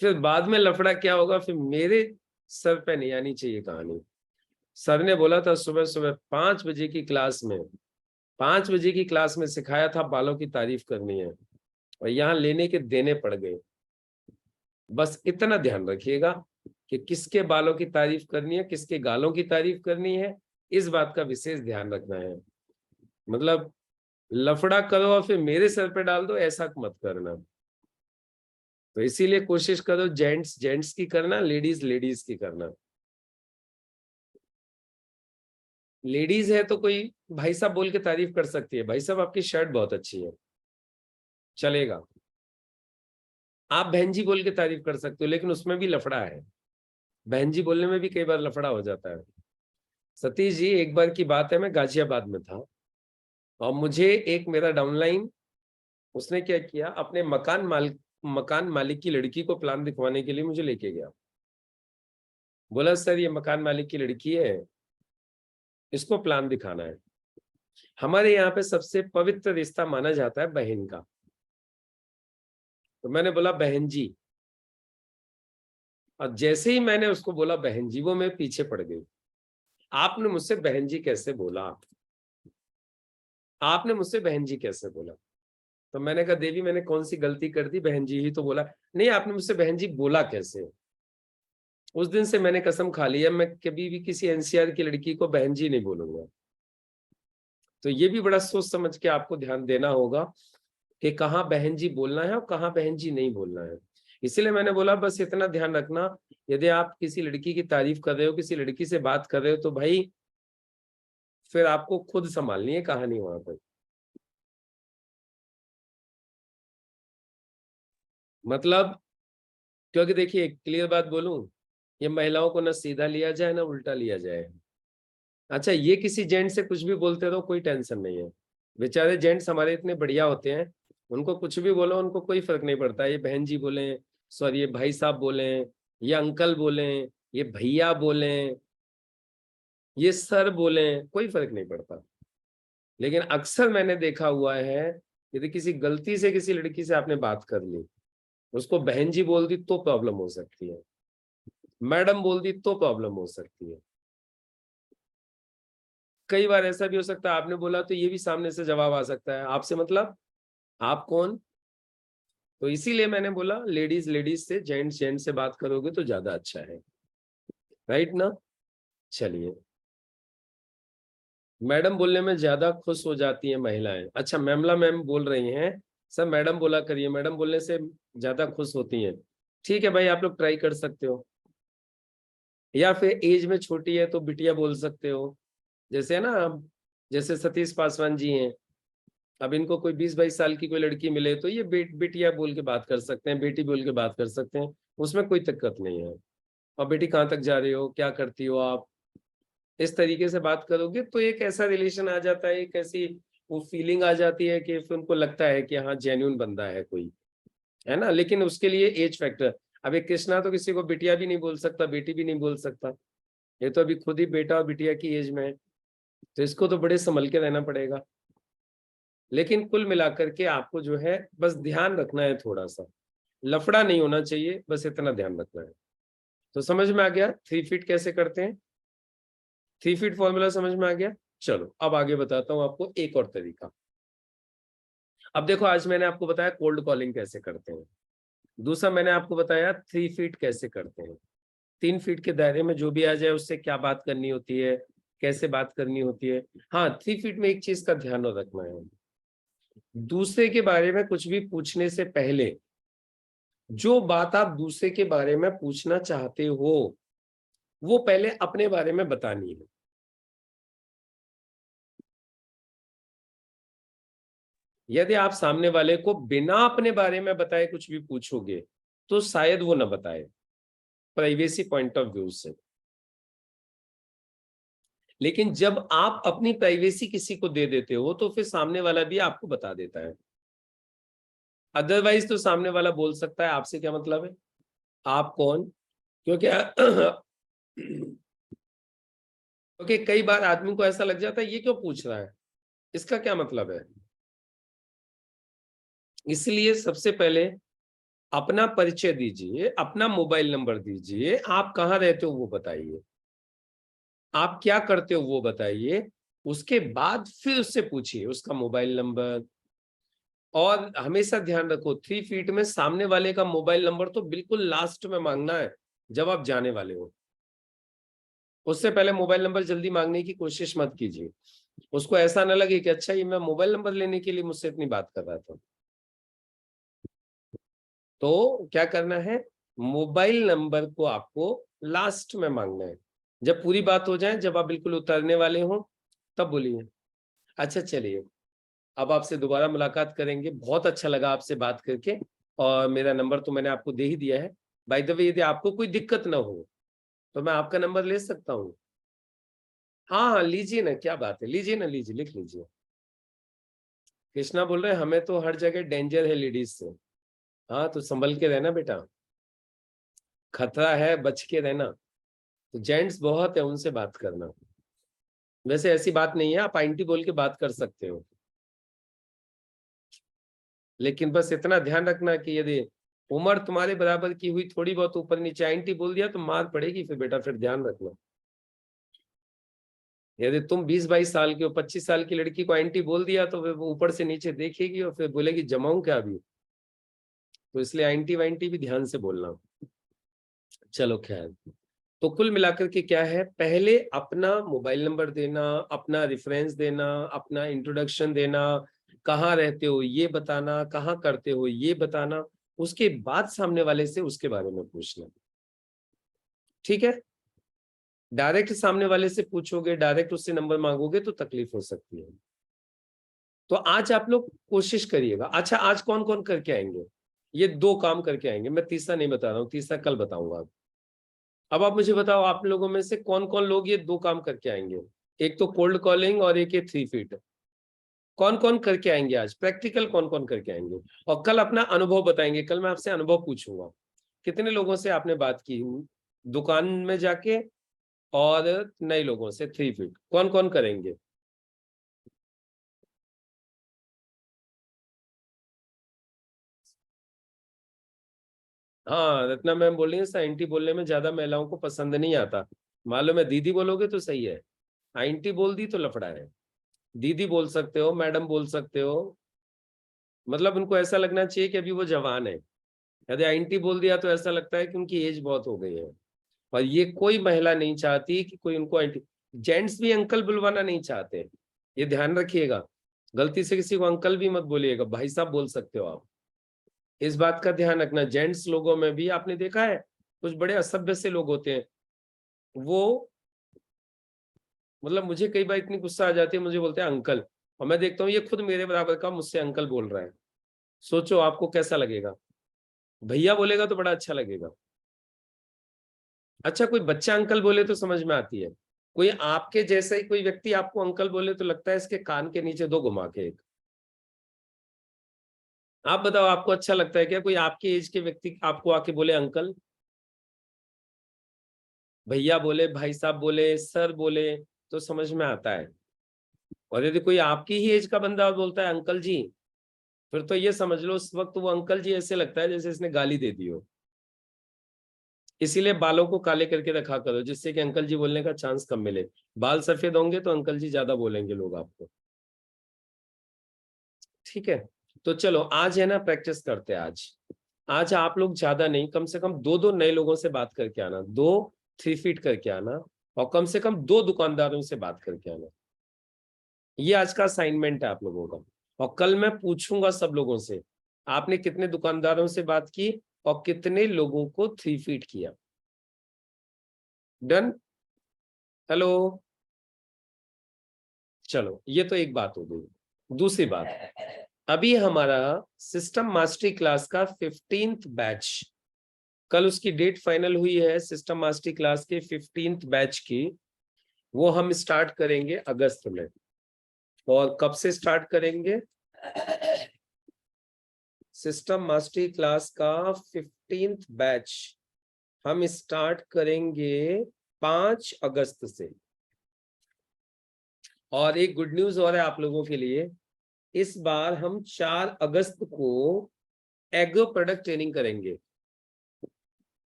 फिर बाद में लफड़ा क्या होगा, फिर मेरे सर पे नहीं आनी चाहिए कहानी। सर ने बोला था सुबह सुबह 5 बजे की क्लास में, 5 बजे की क्लास में सिखाया था बालों की तारीफ करनी है, और यहाँ लेने के देने पड़ गए। बस इतना ध्यान रखिएगा कि किसके बालों की तारीफ करनी है, किसके गालों की तारीफ करनी है, इस बात का विशेष ध्यान रखना है। मतलब लफड़ा करो और फिर मेरे सर पे डाल दो, ऐसा मत करना। तो इसीलिए कोशिश करो जेंट्स जेंट्स की करना, लेडीज लेडीज की करना। लेडीज है तो कोई भाई साहब बोल के तारीफ कर सकती है, भाई साहब आपकी शर्ट बहुत अच्छी है, चलेगा। आप बहन जी बोल के तारीफ कर सकते हो, लेकिन उसमें भी लफड़ा है। बहन जी बोलने में भी कई बार लफड़ा हो जाता है। सतीश जी, एक बार की बात है, मैं गाजियाबाद में था और मुझे एक मेरा डाउनलाइन, उसने क्या किया, अपने मकान मालिक की लड़की को प्लान दिखवाने के लिए मुझे लेके गया। बोला सर ये मकान मालिक की लड़की है, इसको प्लान दिखाना है। हमारे यहाँ पे सबसे पवित्र रिश्ता माना जाता है बहन का। तो मैंने बोला बहन जी, और जैसे ही मैंने उसको बोला बहन जी, वो मैं पीछे पड़ गई। आपने मुझसे बहन जी कैसे बोला, आपने मुझसे बहन जी कैसे बोला? तो मैंने कहा देवी मैंने कौन सी गलती कर दी, बहन जी ही तो बोला। नहीं, आपने मुझसे बहन जी बोला कैसे? उस दिन से मैंने कसम खा लिया, मैं कभी भी किसी एनसीआर की लड़की को बहन जी नहीं बोलूंगा। तो ये भी बड़ा सोच समझ के आपको ध्यान देना होगा कि कहाँ बहन जी बोलना है और कहाँ बहन जी नहीं बोलना है। इसीलिए मैंने बोला बस इतना ध्यान रखना, यदि आप किसी लड़की की तारीफ कर रहे हो, किसी लड़की से बात कर रहे हो, तो भाई फिर आपको खुद संभालनी है कहानी वहां पर। मतलब, क्योंकि देखिए क्लियर बात बोलूं, ये महिलाओं को ना सीधा लिया जाए ना उल्टा लिया जाए। अच्छा, ये किसी जेंट से कुछ भी बोलते रहो, कोई टेंशन नहीं है। बेचारे जेंट्स हमारे इतने बढ़िया होते हैं, उनको कुछ भी बोलो उनको कोई फर्क नहीं पड़ता। ये बहन जी बोले, सॉरी ये भाई साहब बोले, ये अंकल बोले, ये भैया बोले, ये सर बोले, कोई फर्क नहीं पड़ता। लेकिन अक्सर मैंने देखा हुआ है, यदि किसी गलती से किसी लड़की से आपने बात कर ली, उसको बहन जी बोल दी तो प्रॉब्लम हो सकती है, मैडम बोल दी तो प्रॉब्लम हो सकती है। कई बार ऐसा भी हो सकता है आपने बोला तो ये भी सामने से जवाब आ सकता है, आपसे मतलब आप कौन? तो इसीलिए मैंने बोला लेडीज लेडीज से, जेंट्स जेंट्स से बात करोगे तो ज्यादा अच्छा है, राइट ना? चलिए, मैडम बोलने में ज्यादा खुश हो जाती है महिलाएं। अच्छा, मैमला मैम बोल रही हैं, सर मैडम बोला करिए, मैडम बोलने से ज्यादा खुश होती हैं। ठीक है भाई, आप लोग ट्राई कर सकते हो, या फिर एज में छोटी है तो बिटिया बोल सकते हो। जैसे है ना, जैसे सतीश पासवान जी हैं, अब इनको कोई 20-22 साल की कोई लड़की मिले तो ये बिटिया बोल के बात कर सकते हैं, बेटी बोल के बात कर सकते हैं, उसमें कोई दिक्कत नहीं है। और बेटी कहाँ तक जा रही हो, क्या करती हो आप, इस तरीके से बात करोगे तो एक ऐसा रिलेशन आ जाता है, एक ऐसी वो फीलिंग आ जाती है कि फिर उनको लगता है कि हाँ जेन्युइन बंदा है कोई, है ना। लेकिन उसके लिए एज फैक्टर, अब एक कृष्णा तो किसी को बिटिया भी नहीं बोल सकता, बेटी भी नहीं बोल सकता, ये तो अभी खुद ही बेटा और बिटिया की एज में है, तो इसको तो बड़े संभल के रहना पड़ेगा। लेकिन कुल मिलाकर के आपको जो है बस ध्यान रखना है, थोड़ा सा लफड़ा नहीं होना चाहिए, बस इतना ध्यान रखना है। तो समझ में आ गया 3 फीट कैसे करते हैं? 3 फीट फॉर्मूला समझ में आ गया? चलो अब आगे बताता हूँ आपको एक और तरीका। अब देखो, आज मैंने आपको बताया कोल्ड कॉलिंग कैसे करते हैं, दूसरा मैंने आपको बताया 3 फीट कैसे करते हैं। 3 फीट के दायरे में जो भी आ जाए उससे क्या बात करनी होती है, कैसे बात करनी होती है। हाँ, 3 फीट में एक चीज का ध्यान रखना है, दूसरे के बारे में कुछ भी पूछने से पहले जो बात आप दूसरे के बारे में पूछना चाहते हो वो पहले अपने बारे में बतानी है। यदि आप सामने वाले को बिना अपने बारे में बताए कुछ भी पूछोगे तो शायद वो ना बताए, प्राइवेसी पॉइंट ऑफ व्यू से। लेकिन जब आप अपनी प्राइवेसी किसी को दे देते हो तो फिर सामने वाला भी आपको बता देता है। अदरवाइज तो सामने वाला बोल सकता है आपसे क्या मतलब है, आप कौन, क्योंकि क्योंकि कई बार आदमी को ऐसा लग जाता है ये क्यों पूछ रहा है, इसका क्या मतलब है। इसलिए सबसे पहले अपना परिचय दीजिए, अपना मोबाइल नंबर दीजिए, आप कहाँ रहते हो वो बताइए, आप क्या करते हो वो बताइए, उसके बाद फिर उससे पूछिए उसका मोबाइल नंबर। और हमेशा ध्यान रखो 3 फीट में सामने वाले का मोबाइल नंबर तो बिल्कुल लास्ट में मांगना है जब आप जाने वाले हो, उससे पहले मोबाइल नंबर जल्दी मांगने की कोशिश मत कीजिए। उसको ऐसा ना लगे कि अच्छा ये मैं मोबाइल नंबर लेने के लिए मुझसे इतनी बात कर रहा था। तो क्या करना है, मोबाइल नंबर को आपको लास्ट में मांगना है, जब पूरी बात हो जाए, जब आप बिल्कुल उतरने वाले हो तब बोलिए। अच्छा चलिए, अब आपसे दोबारा मुलाकात करेंगे, बहुत अच्छा लगा आपसे बात करके, और मेरा नंबर तो मैंने आपको दे ही दिया है। बाय द वे, यदि आपको कोई दिक्कत ना हो तो मैं आपका नंबर ले सकता हूँ। हाँ हाँ लीजिए ना, क्या बात है, लीजिए ना, लीजिए, लिख लीजिए। कृष्णा बोल रहे हैं हमें तो हर जगह डेंजर है लेडीज से। हाँ तो संभल के रहना बेटा, खतरा है, बच के रहना। तो जेंट्स बहुत है, उनसे बात करना। वैसे ऐसी बात नहीं है, आप आंटी बोल के बात कर सकते हो, लेकिन बस इतना ध्यान रखना कि यदि उम्र तुम्हारे बराबर की हुई, थोड़ी बहुत ऊपर नीचे आंटी बोल दिया तो मार पड़ेगी फिर बेटा, फिर ध्यान रखना। यदि तुम 20-22 साल की हो, 25 साल की लड़की को आंटी बोल दिया तो वो ऊपर से नीचे देखेगी और फिर बोलेगी जमाऊं क्या अभी। तो इसलिए आंटी वाइंटी भी ध्यान से बोलना। चलो खैर, तो कुल मिलाकर के क्या है, पहले अपना मोबाइल नंबर देना, अपना रेफरेंस देना, अपना इंट्रोडक्शन देना, कहाँ रहते हो ये बताना, कहाँ करते हो ये बताना, उसके बाद सामने वाले से उसके बारे में पूछना। ठीक है, डायरेक्ट सामने वाले से पूछोगे, डायरेक्ट उससे नंबर मांगोगे तो तकलीफ हो सकती है। तो आज आप लोग कोशिश करिएगा। अच्छा, आज कौन कौन करके आएंगे, ये 2 काम करके आएंगे, मैं तीसरा नहीं बता रहा हूँ, तीसरा कल बताऊंगा। अब आप मुझे बताओ, आप लोगों में से कौन कौन लोग ये 2 काम करके आएंगे, एक तो कोल्ड कॉलिंग और एक ये 3 फीट। कौन कौन करके आएंगे आज प्रैक्टिकल, कौन कौन करके आएंगे, और कल अपना अनुभव बताएंगे। कल मैं आपसे अनुभव पूछूंगा, कितने लोगों से आपने बात की दुकान में जाके, और नए लोगों से 3 फीट, कौन कौन करेंगे। हाँ, रत्ना मैम बोल रही है आंटी बोलने में ज्यादा महिलाओं को पसंद नहीं आता। मालूम है, दीदी बोलोगे तो सही है, आंटी बोल दी तो लफड़ा है। दीदी बोल सकते हो, मैडम बोल सकते हो, मतलब उनको ऐसा लगना चाहिए कि अभी वो जवान है। यदि आंटी बोल दिया तो ऐसा लगता है कि उनकी एज बहुत हो गई है। और ये कोई महिला नहीं चाहती कि कोई उनको आंटी, जेंट्स भी अंकल बुलवाना नहीं चाहते, ये ध्यान रखिएगा। गलती से किसी को अंकल भी मत बोलिएगा, भाई साहब बोल सकते हो आप। इस बात का ध्यान रखना, जेंट्स लोगों में भी आपने देखा है कुछ बड़े असभ्य से लोग होते हैं। वो, मतलब मुझे कई बार इतनी गुस्सा आ जाती है, मुझे बोलते हैं अंकल, और मैं देखता हूँ ये खुद मेरे बराबर का मुझसे अंकल बोल रहा है। सोचो आपको कैसा लगेगा, भैया बोलेगा तो बड़ा अच्छा लगेगा। अच्छा, कोई बच्चा अंकल बोले तो समझ में आती है, कोई आपके जैसा ही कोई व्यक्ति आपको अंकल बोले तो लगता है इसके कान के नीचे 2 घुमा के एक। आप बताओ, आपको अच्छा लगता है क्या कोई आपके एज के व्यक्ति आपको आके बोले अंकल, भैया बोले, भाई साहब बोले, सर बोले, तो समझ में आता है। और यदि कोई आपकी ही एज का बंदा बोलता है अंकल जी, फिर तो ये समझ लो उस वक्त वो अंकल जी ऐसे लगता है जैसे इसने गाली दे दी हो। इसीलिए बालों को काले करके रखा करो, जिससे कि अंकल जी बोलने का चांस कम मिले। बाल सफेद होंगे तो अंकल जी ज्यादा बोलेंगे लोग आपको। ठीक है, तो चलो आज है ना प्रैक्टिस करते हैं। आज आप लोग ज्यादा नहीं, कम से कम दो दो नए लोगों से बात करके आना, 2 3 फीट करके आना, और कम से कम 2 दुकानदारों से बात करके आना। ये आज का असाइनमेंट है आप लोगों का। और कल मैं पूछूंगा सब लोगों से, आपने कितने दुकानदारों से बात की और कितने लोगों को 3 फीट किया। डन? हेलो, चलो ये तो एक बात हो गई। दूसरी बात, अभी हमारा सिस्टम मास्टरी क्लास का 15th बैच, कल उसकी डेट फाइनल हुई है सिस्टम मास्टरी क्लास के 15th बैच की। वो हम स्टार्ट करेंगे अगस्त में। और कब से स्टार्ट करेंगे? सिस्टम मास्टरी क्लास का 15th बैच हम स्टार्ट करेंगे 5 अगस्त से। और एक गुड न्यूज और है आप लोगों के लिए, इस बार हम 4 अगस्त को एग्रो प्रोडक्ट ट्रेनिंग करेंगे।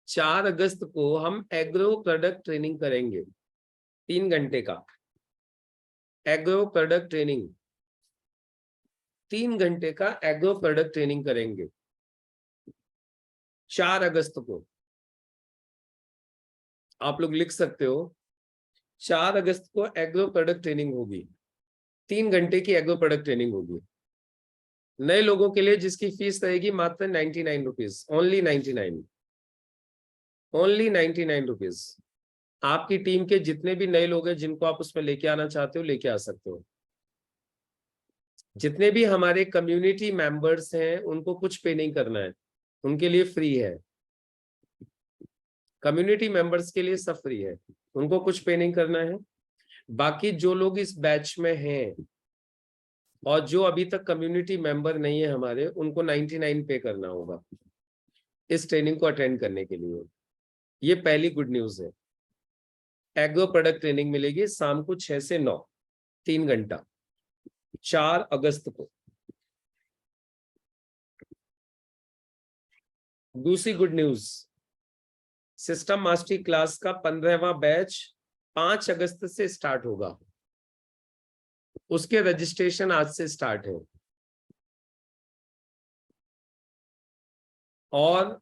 4 अगस्त को हम एग्रो प्रोडक्ट ट्रेनिंग करेंगे, 3 घंटे का एग्रो प्रोडक्ट ट्रेनिंग, 3 घंटे का एग्रो प्रोडक्ट ट्रेनिंग करेंगे 4 अगस्त को। आप लोग लिख सकते हो, 4 अगस्त को एग्रो प्रोडक्ट ट्रेनिंग होगी, 3 घंटे की एग्रो प्रोडक्ट ट्रेनिंग होगी नए लोगों के लिए, जिसकी फीस रहेगी मात्र 99 रुपीज, ओनली 99, ओनली 99 रुपीज। आपकी टीम के जितने भी नए लोग हैं जिनको आप उसमें लेके आना चाहते हो, लेके आ सकते हो। जितने भी हमारे कम्युनिटी मेंबर्स हैं उनको कुछ पे नहीं करना है, उनके लिए फ्री है। कम्युनिटी मेंबर्स के लिए सब फ्री है, उनको कुछ पे नहीं करना है। बाकी जो लोग इस बैच में हैं और जो अभी तक कम्युनिटी मेंबर नहीं है हमारे, उनको 99 पे करना होगा इस ट्रेनिंग को अटेंड करने के लिए। ये पहली गुड न्यूज है। एग्रो प्रोडक्ट ट्रेनिंग मिलेगी शाम को 6 से 9, 3 घंटा, 4 अगस्त को। दूसरी good news, system mastery class का 15वां बैच 5 अगस्त से स्टार्ट होगा। उसके रजिस्ट्रेशन आज से स्टार्ट है। और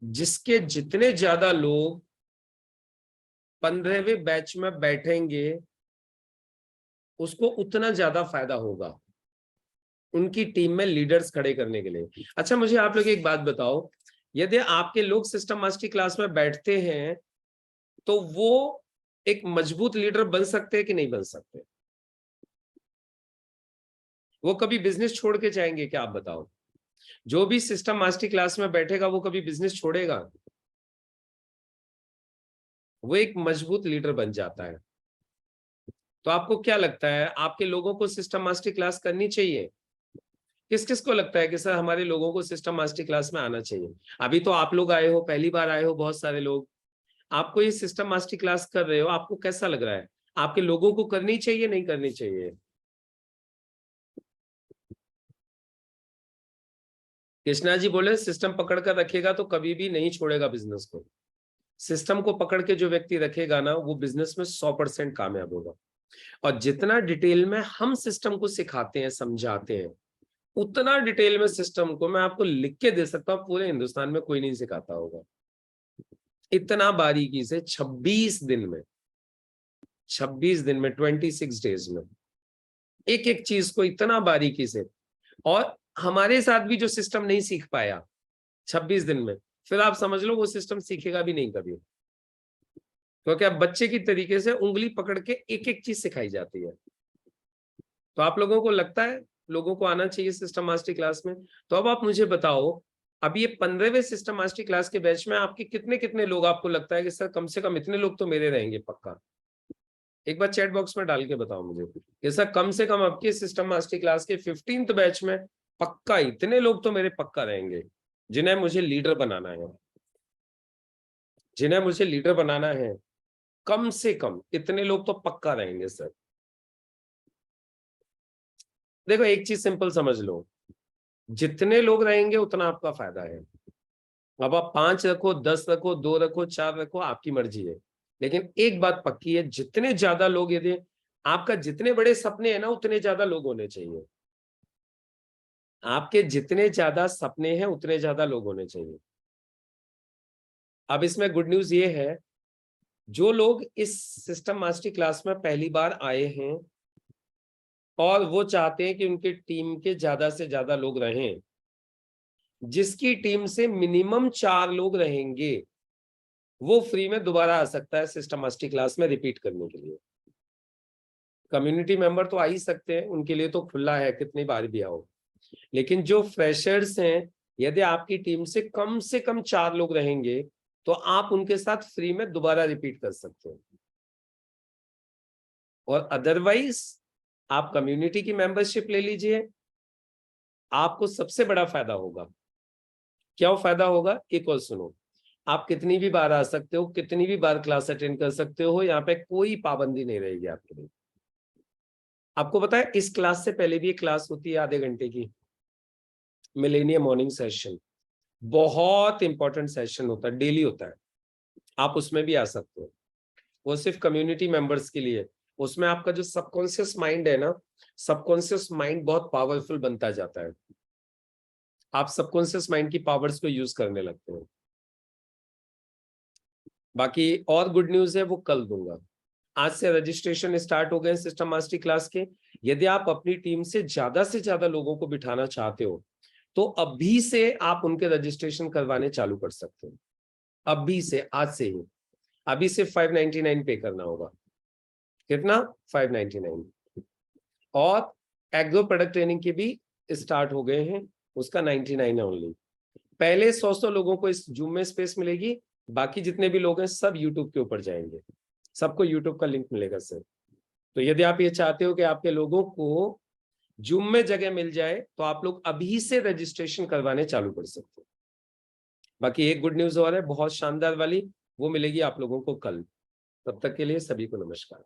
जिसके जितने ज्यादा लोग 15वें बैच में बैठेंगे उसको उतना ज्यादा फायदा होगा उनकी टीम में लीडर्स खड़े करने के लिए। अच्छा मुझे आप लोग एक बात बताओ, यदि आपके लोग सिस्टम मास्टरी क्लास में बैठते हैं तो वो एक मजबूत लीडर बन सकते हैं कि नहीं बन सकते? वो कभी बिजनेस छोड़ के जाएंगे क्या, आप बताओ? जो भी सिस्टम मास्टरी क्लास में बैठेगा वो कभी बिजनेस छोड़ेगा? वो एक मजबूत लीडर बन जाता है। तो आपको क्या लगता है, आपके लोगों को सिस्टम मास्टरी क्लास करनी चाहिए? किस किस को लगता है कि सर हमारे लोगों को सिस्टम मास्टरी क्लास में आना चाहिए? अभी तो आप लोग आए हो, पहली बार आए हो बहुत सारे लोग, आपको ये सिस्टम मास्टरी क्लास कर रहे हो, आपको कैसा लग रहा है? आपके लोगों को करनी चाहिए नहीं करनी चाहिए? कृष्णा जी बोले सिस्टम पकड़ कर रखेगा तो कभी भी नहीं छोड़ेगा बिजनेस को। सिस्टम को पकड़ के जो व्यक्ति रखेगा ना, वो बिजनेस में 100% कामयाब होगा। और जितना डिटेल में हम सिस्टम को सिखाते हैं, समझाते हैं, उतना डिटेल में सिस्टम को मैं आपको लिख के दे सकता हूँ, पूरे हिंदुस्तान में कोई नहीं सिखाता होगा इतना बारीकी से। 26 दिन में, 26 दिन में, 26 डेज में एक एक चीज को इतना बारीकी से। और हमारे साथ भी जो सिस्टम नहीं सीख पाया 26 दिन में, फिर आप समझ लो वो सिस्टम सीखेगा भी नहीं कभी। क्योंकि अब बच्चे की तरीके से उंगली पकड़ के एक एक चीज सिखाई जाती है। तो आप लोगों को लगता है लोगों को आना चाहिए सिस्टम मास्टरी क्लास में? तो अब आप मुझे बताओ, अब ये 15वें सिस्टम मास्टरी क्लास के बैच में आपके कितने कितने लोग आपको लगता है कि सर कम से कम इतने लोग तो मेरे रहेंगे पक्का? एक बार चैट बॉक्स में डाल के बताओ मुझे कि सर कम से कम आपके सिस्टम मास्टरी क्लास के 15th बैच में पक्का इतने लोग तो मेरे पक्का रहेंगे, जिन्हें मुझे लीडर बनाना है, जिन्हें मुझे लीडर बनाना है। कम से कम इतने लोग तो पक्का रहेंगे सर। देखो एक चीज सिंपल समझ लो, जितने लोग रहेंगे उतना आपका फायदा है। अब आप 5 रखो, 10 रखो, 2 रखो, 4 रखो, आपकी मर्जी है। लेकिन एक बात पक्की है, जितने ज्यादा लोग, यदि आपका जितने बड़े सपने हैं ना, उतने ज्यादा लोग होने चाहिए। आपके जितने ज्यादा सपने हैं उतने ज्यादा लोग होने चाहिए। अब इसमें गुड न्यूज ये है, जो लोग इस सिस्टम मास्टरी क्लास में पहली बार आए हैं और वो चाहते हैं कि उनके टीम के ज्यादा से ज्यादा लोग रहें, जिसकी टीम से मिनिमम 4 लोग रहेंगे, वो फ्री में दोबारा आ सकता है सिस्टम मास्टरी क्लास में रिपीट करने के लिए। कम्युनिटी मेंबर तो आ ही सकते हैं, उनके लिए तो खुला है, कितनी बार भी आओ। लेकिन जो फ्रेशर्स हैं, यदि आपकी टीम से कम 4 लोग रहेंगे, तो आप उनके साथ फ्री में दोबारा रिपीट कर सकते हैं। और अदरवाइज आप कम्युनिटी की मेंबरशिप ले लीजिए, आपको सबसे बड़ा फायदा होगा। क्या फायदा होगा, एक और सुनो। आप कितनी भी बार आ सकते हो, कितनी भी बार क्लास अटेंड कर सकते हो, यहाँ पे कोई पाबंदी नहीं रहेगी आपके लिए। आपको पता है, इस क्लास से पहले भी एक क्लास होती है आधे घंटे की, मिलेनियम मॉर्निंग सेशन। बहुत इंपॉर्टेंट सेशन होता है, डेली होता है, आप उसमें भी आ सकते हो। वो सिर्फ कम्युनिटी मेंबर्स के लिए। उसमें आपका जो सबकॉन्शियस माइंड है ना, सबकॉन्शियस माइंड बहुत पावरफुल बनता जाता है। आप सबकॉन्शियस माइंड की पावर्स को यूज करने लगते हो। बाकी और गुड न्यूज है, वो कल दूंगा। आज से रजिस्ट्रेशन स्टार्ट हो गए सिस्टम मास्टरी क्लास के। यदि आप अपनी टीम से ज्यादा लोगों को बिठाना चाहते हो, तो अभी से आप उनके रजिस्ट्रेशन करवाने चालू कर सकते हो। अभी से, आज से ही। अभी से 599 पे करना होगा। कितना? 599। और एग्रो प्रोडक्ट ट्रेनिंग के भी स्टार्ट हो गए हैं, उसका 99 है ओनली। पहले 100 लोगों को इस जूम में स्पेस मिलेगी, बाकी जितने भी लोग हैं सब यूट्यूब के ऊपर जाएंगे, सबको यूट्यूब का लिंक मिलेगा सर। तो यदि आप ये चाहते हो कि आपके लोगों को जूम में जगह मिल जाए, तो आप लोग अभी से रजिस्ट्रेशन करवाने चालू कर सकते हो। बाकी एक गुड न्यूज और है, बहुत शानदार वाली, वो मिलेगी आप लोगों को कल। तब तक के लिए सभी को नमस्कार।